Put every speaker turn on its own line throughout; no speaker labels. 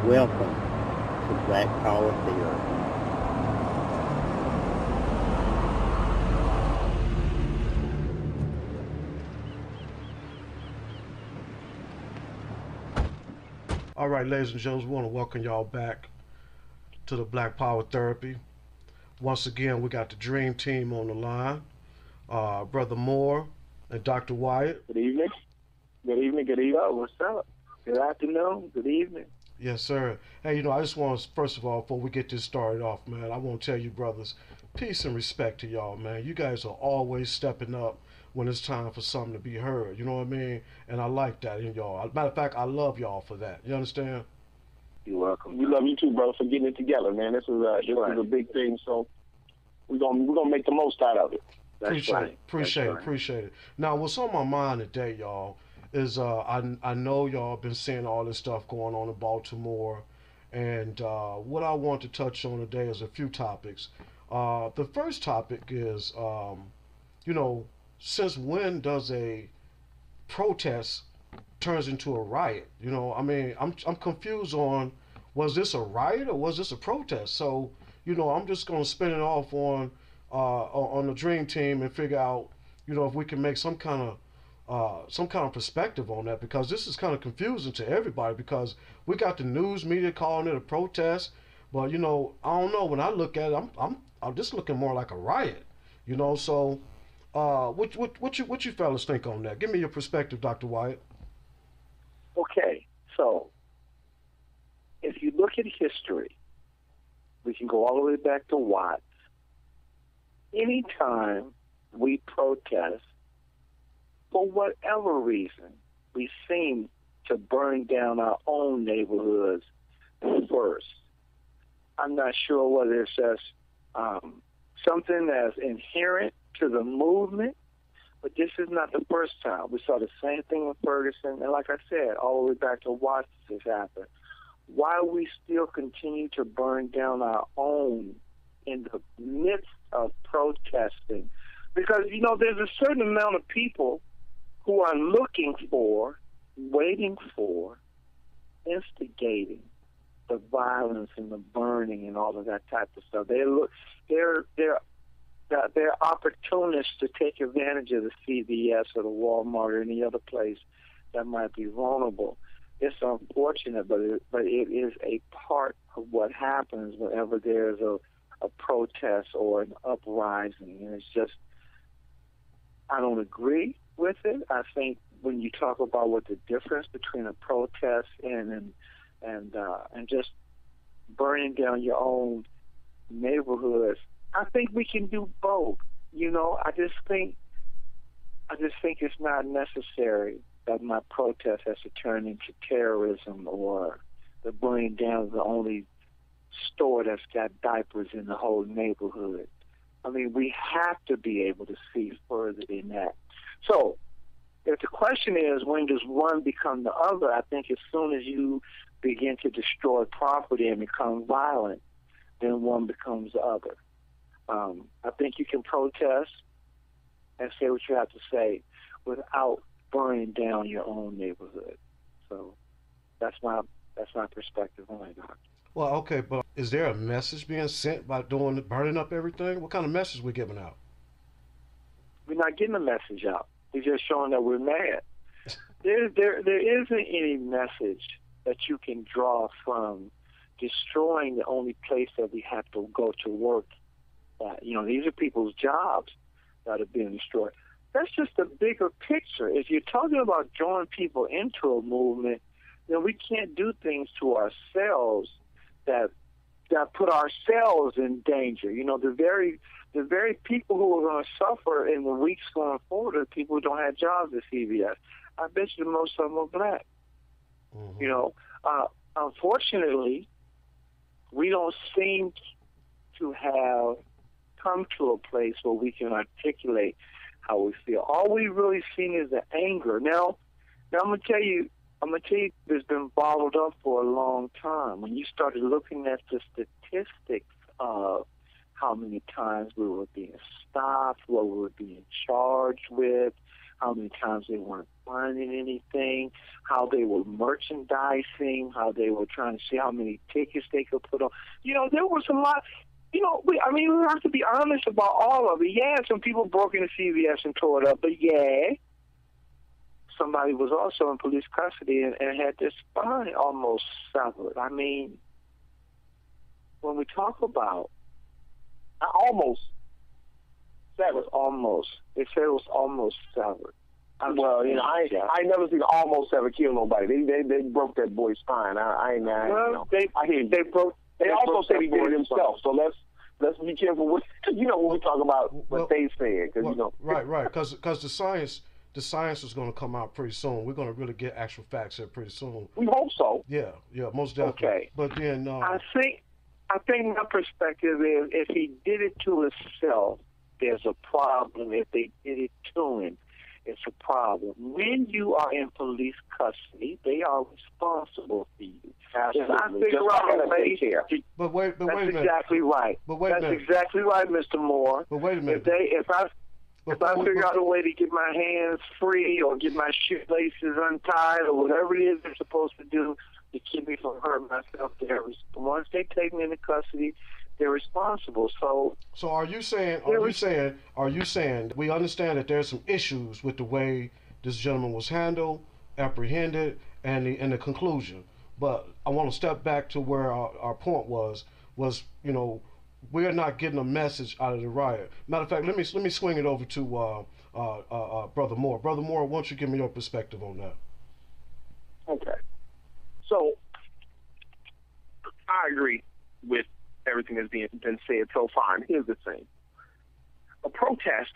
Welcome to Black Power Theory.
All right, ladies and gentlemen, we want to welcome y'all back to the Black Power Therapy. Once again, we got the Dream Team on the line, Brother Moore and Dr. Wyatt.
Good evening. Good evening. Good evening. What's up? Good afternoon. Good evening.
Yes, sir. Hey, I just want to, first of all, before we get this started off, man, I want to tell you, brothers, peace and respect to y'all, man. You guys are always stepping up when it's time for something to be heard. You know what I mean? And I like that in y'all. Matter of fact, I love y'all for that. You understand?
You're welcome. We love you too, bro, for getting it together, man. This is a big thing, so we're gonna make the most out of it.
Appreciate it. Now, what's on my mind today, y'all, is I know y'all been seeing all this stuff going on in Baltimore, and what I want to touch on today is a few topics. The first topic is, since when does a protest turns into a riot? I'm confused on, was this a riot or was this a protest? So, I'm just gonna spin it off on the Dream Team and figure out, if we can make some kind of perspective on that, because this is kind of confusing to everybody, because we got the news media calling it a protest, but I don't know, when I look at it, I'm just looking more like a riot, so what you fellas think on that? Give me your perspective, Dr. Wyatt.
Okay, so if you look at history, we can go all the way back to Watts. Anytime we protest, for whatever reason, we seem to burn down our own neighborhoods first. I'm not sure whether it's just something that's inherent to the movement, but this is not the first time. We saw the same thing with Ferguson, and like I said, all the way back to Watts this happened. Why we still continue to burn down our own in the midst of protesting? Because, there's a certain amount of people who are looking for, waiting for, instigating the violence and the burning and all of that type of stuff. They're opportunists to take advantage of the CVS or the Walmart or any other place that might be vulnerable. It's unfortunate, but it is a part of what happens whenever there's a protest or an uprising. And it's just, I don't agree with it. I think when you talk about what the difference between a protest and just burning down your own neighborhoods, I think we can do both. I just think it's not necessary that my protest has to turn into terrorism or the burning down of the only store that's got diapers in the whole neighborhood. I mean, we have to be able to see further than that. So, if the question is, when does one become the other, I think as soon as you begin to destroy property and become violent, then one becomes the other. I think you can protest and say what you have to say without burning down your own neighborhood. So that's my perspective on it, Doctor.
Well, okay, but is there a message being sent by burning up everything? What kind of message we giving out?
We're not getting a message out. We're just showing that we're mad. There isn't any message that you can draw from destroying the only place that we have to go to work at. These are people's jobs that are being destroyed. That's just a bigger picture. If you're talking about drawing people into a movement, then we can't do things to ourselves that put ourselves in danger. The very people who are going to suffer in the weeks going forward are people who don't have jobs at CVS. I bet you most of them are black. Mm-hmm. Unfortunately, we don't seem to have come to a place where we can articulate how we feel. All we've really seen is the anger. Now I'm gonna tell you, it's been bottled up for a long time. When you started looking at the statistics of how many times we were being stopped, what we were being charged with, how many times they weren't finding anything, how they were merchandising, how they were trying to see how many tickets they could put on. There was a lot. We have to be honest about all of it. Yeah, some people broke into CVS and tore it up, but yeah, somebody was also in police custody and had their spine almost severed. I mean, when we talk about
almost severed.
They said it was almost severed.
I never seen almost ever kill nobody. They broke that boy's spine. I hear you. They also said he did it himself. So let's be careful with when we talk about what they said, because
right, because the science is going to come out pretty soon. We're going to really get actual facts here pretty soon.
We hope so.
Yeah, most definitely.
Okay.
But then
I think my perspective is if he did it to himself, there's a problem. If they did it to him, it's a problem. When you are in police custody, they are responsible for you.
Absolutely.
But wait a minute.
That's exactly right.
But wait a minute.
That's exactly right, Mr. Moore.
But wait a minute.
If I figure out a way to get my hands free or get my shoelaces untied or whatever it is they're supposed to do to keep me from hurting myself, once they take me into custody, they're responsible. So
are you saying we understand that there's some issues with the way this gentleman was handled, apprehended, and the conclusion? But I want to step back to where our point was we're not getting a message out of the riot. Matter of fact, let me swing it over to Brother Moore. Brother Moore, why don't you give me your perspective on that?
Okay. So I agree with everything that's been said so far. And here's the thing. A protest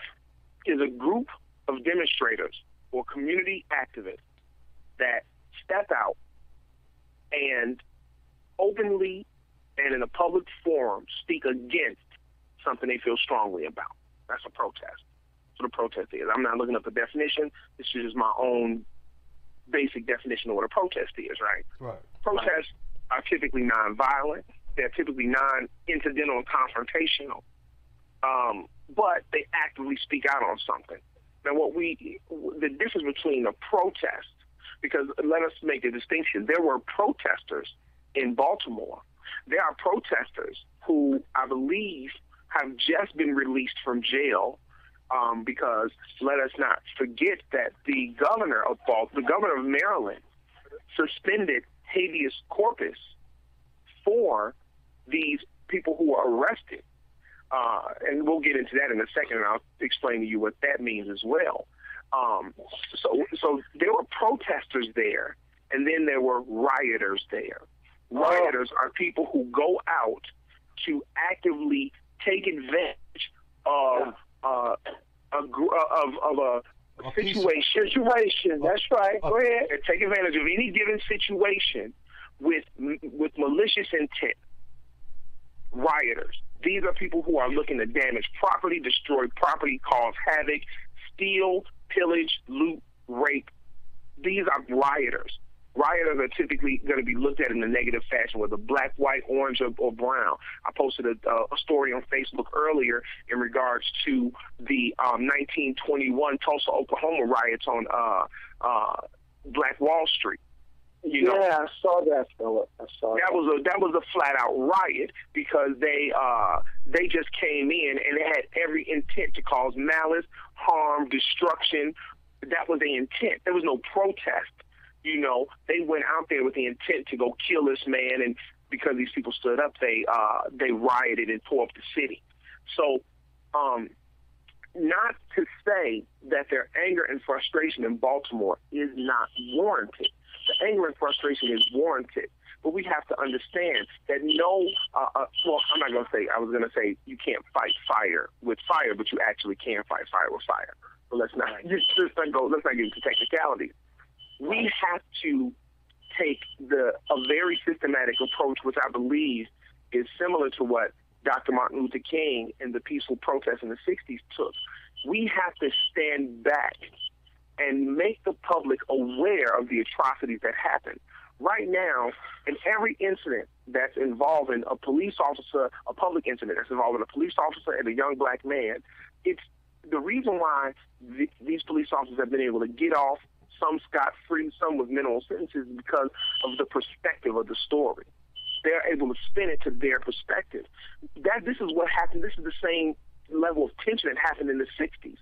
is a group of demonstrators or community activists that step out and openly and in a public forum speak against something they feel strongly about. That's a protest. That's what a protest is. I'm not looking up a definition. This is just my own basic definition of what a protest is, right?
Right.
Protests are typically nonviolent. They're typically non-incidental and confrontational. But they actively speak out on something. Now, the difference between a protest, because let us make the distinction, there were protesters in Baltimore. There are protesters who I believe have just been released from jail because let us not forget that the governor of Maryland suspended habeas corpus for these people who were arrested. And we'll get into that in a second, and I'll explain to you what that means as well. So there were protesters there, and then there were rioters there. Rioters are people who go out to actively take advantage of a situation. That's right. Go ahead. And take advantage of any given situation with malicious intent. Rioters. These are people who are looking to damage property, destroy property, cause havoc, steal, pillage, loot, rape. These are rioters. Rioters are typically going to be looked at in a negative fashion, whether black, white, orange, or brown. I posted a story on Facebook earlier in regards to the 1921 Tulsa, Oklahoma riots on Black Wall Street.
Yeah, I saw that, Philip.
That was a flat out riot because they just came in and they had every intent to cause malice, harm, destruction. That was the intent. There was no protest. They went out there with the intent to go kill this man, and because these people stood up, they rioted and tore up the city. So, not to say that their anger and frustration in Baltimore is not warranted. The anger and frustration is warranted, but we have to understand that I'm not going to say, I was going to say you can't fight fire with fire, but you actually can fight fire with fire. So let's not get into technicalities. We have to take a very systematic approach, which I believe is similar to what Dr. Martin Luther King and the peaceful protests in the 60s took. We have to stand back and make the public aware of the atrocities that happen. Right now, in every incident that's involving a police officer, a public incident that's involving a police officer and a young black man, it's the reason why these police officers have been able to get off, some scot-free, some with minimal sentences, is because of the perspective of the story. They're able to spin it to their perspective. This is what happened. This is the same level of tension that happened in the 60s.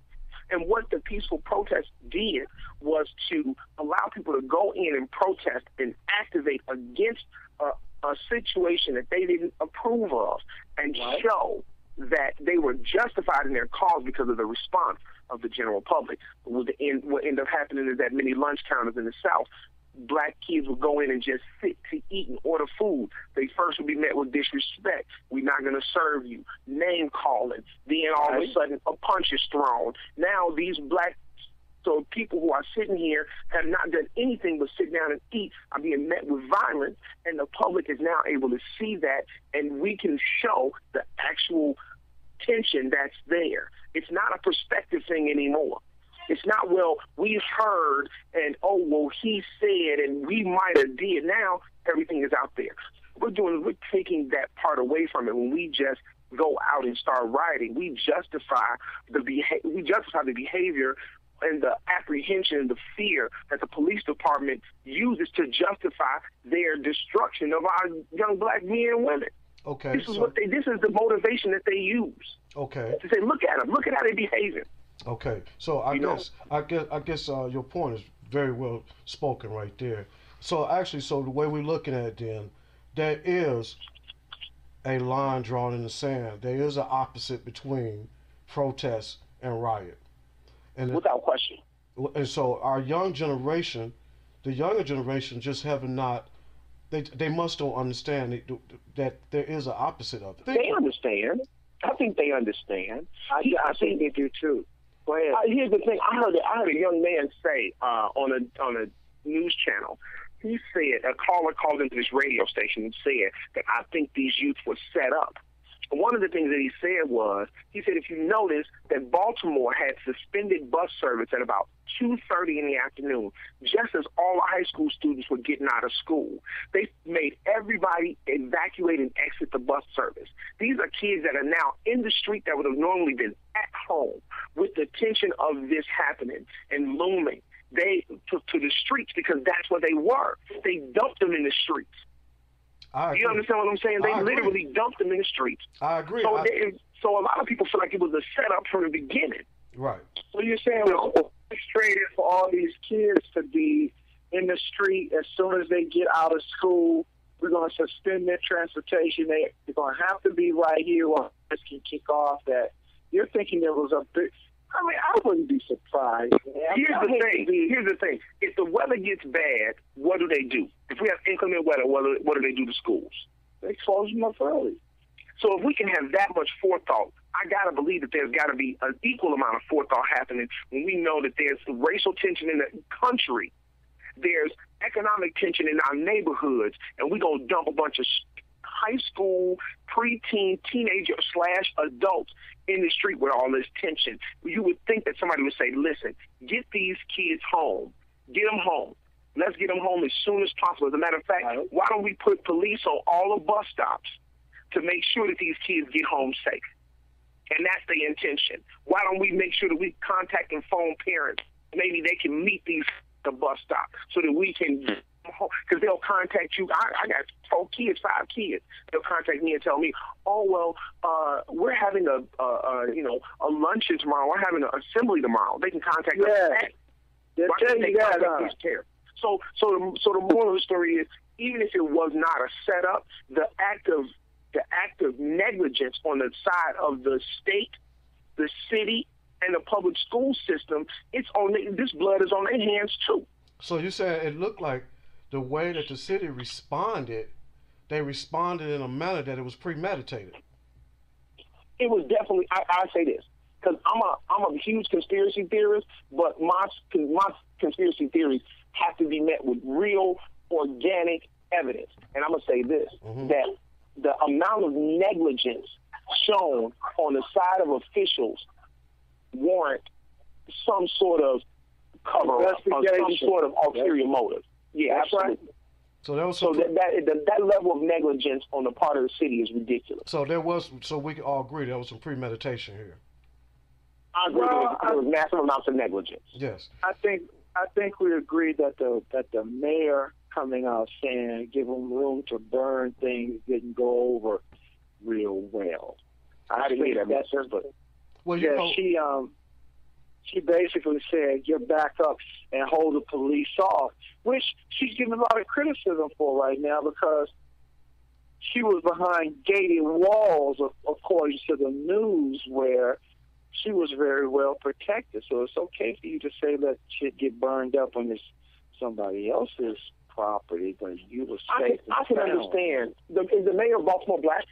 And what the peaceful protest did was to allow people to go in and protest and activate against a situation that they didn't approve of, and show that they were justified in their cause because of the response of the general public. What ended up happening is that many lunch counters in the South, black kids would go in and just sit to eat and order food. They first would be met with disrespect. We're not going to serve you. Name calling. Then all of a sudden a punch is thrown. Now these so people who are sitting here have not done anything but sit down and eat are being met with violence, and the public is now able to see that, and we can show the actual tension that's there. It's not a perspective thing anymore. It's not, well, we've heard, and, oh, well, he said, and we might have did. Now everything is out there. We're taking that part away from it when we just go out and start rioting. We justify the behavior and the apprehension and the fear that the police department uses to justify their destruction of our young black men and women.
Okay.
This is the motivation that they use.
Okay.
To say, look at them, look at how they're behaving.
Okay. So I guess your point is very well spoken right there. So actually, the way we're looking at it then, there is a line drawn in the sand. There is an opposite between protest and riot. And
without question.
And so our young generation, the younger generation, just have not. They must don't understand that there is an opposite of it.
They understand. I think they understand. I think they do too. Go ahead. Here's the thing. I heard a young man say on a news channel. He said a caller called into this radio station and said that I think these youth were set up. One of the things that he said was, he said, if you notice that Baltimore had suspended bus service at about 2:30 in the afternoon, just as all the high school students were getting out of school. They made everybody evacuate and exit the bus service. These are kids that are now in the street that would have normally been at home with the tension of this happening and looming. They took to the streets because that's where they were. They dumped them in the streets. You understand what I'm saying? They literally dumped them in the streets.
I agree.
So a lot of people feel like it was a setup from the beginning.
Right.
So you're saying it's frustrated for all these kids to be in the street as soon as they get out of school. We're going to suspend their transportation. They're going to have to be right here while this can kick off. That you're thinking there was a big. I mean, I wouldn't be surprised.
Here's the thing. If the weather gets bad, what do they do? If we have inclement weather, what do they do to schools?
They close them up early.
So if we can have that much forethought, I got to believe that there's got to be an equal amount of forethought happening when we know that there's racial tension in the country. There's economic tension in our neighborhoods, and we're going to dump a bunch of high school, preteen, teenager / adults in the street with all this tension. You would think that somebody would say, listen, get these kids home. Get them home. Let's get them home as soon as possible. As a matter of fact, why don't we put police on all the bus stops to make sure that these kids get home safe? And that's the intention. Why don't we make sure that we contact and phone parents? Maybe they can meet these at the bus stop so that we can, because they'll contact you. I got 5 kids. They'll contact me and tell me, oh, well, we're having a luncheon tomorrow. We're having an assembly tomorrow. They can contact us.
They'll tell you that.
So the moral of the story is, even if it was not a setup, the act of negligence on the side of the state, the city, and the public school system, this blood is on their hands too.
So you said it looked like the way that the city responded, they responded in a manner that it was premeditated.
It was definitely. I say this because I'm a huge conspiracy theorist, but my conspiracy theories have to be met with real organic evidence. And I'm gonna say this: that the amount of negligence shown on the side of officials warrant some sort of cover-up or some sort of ulterior motive. Yeah,
that's
absolutely.
right.
So there was
that level of negligence on the part of the city is ridiculous.
So we can all agree there was some premeditation here.
I agree there was massive amounts of negligence.
Yes.
I think we agree that the mayor coming out saying give them room to burn things didn't go over real well.
I didn't hear that message, but
well, you know,
she basically said get back up and hold the police off, which she's getting a lot of criticism for right now because she was behind gated walls, according to the news, where she was very well protected. So it's okay for you to say let shit get burned up when it's somebody else's property, but you were safe.
I can understand. Is the mayor of Baltimore black?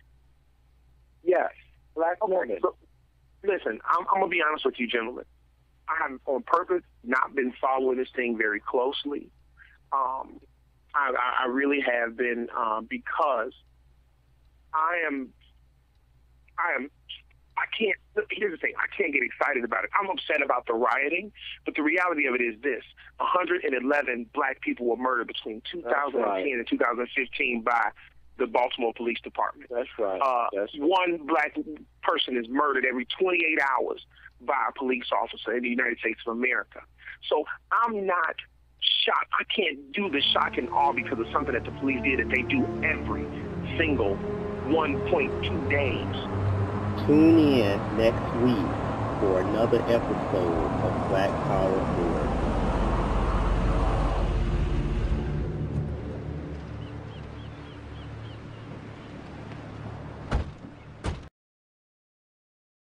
Yes, black woman.
So, listen, I'm going to be honest with you, gentlemen. I have, on purpose, not been following this thing very closely. I really have been because here's the thing, I can't get excited about it. I'm upset about the rioting, but the reality of it is this: 111 black people were murdered between 2010 and 2015 by the Baltimore Police Department.
That's right.
One black person is murdered every 28 hours by a police officer in the United States of America. So I'm not shocked. I can't do the shock and awe because of something that the police did that they do every single 1.2 days.
Tune in next week for another episode of Black Power Theory.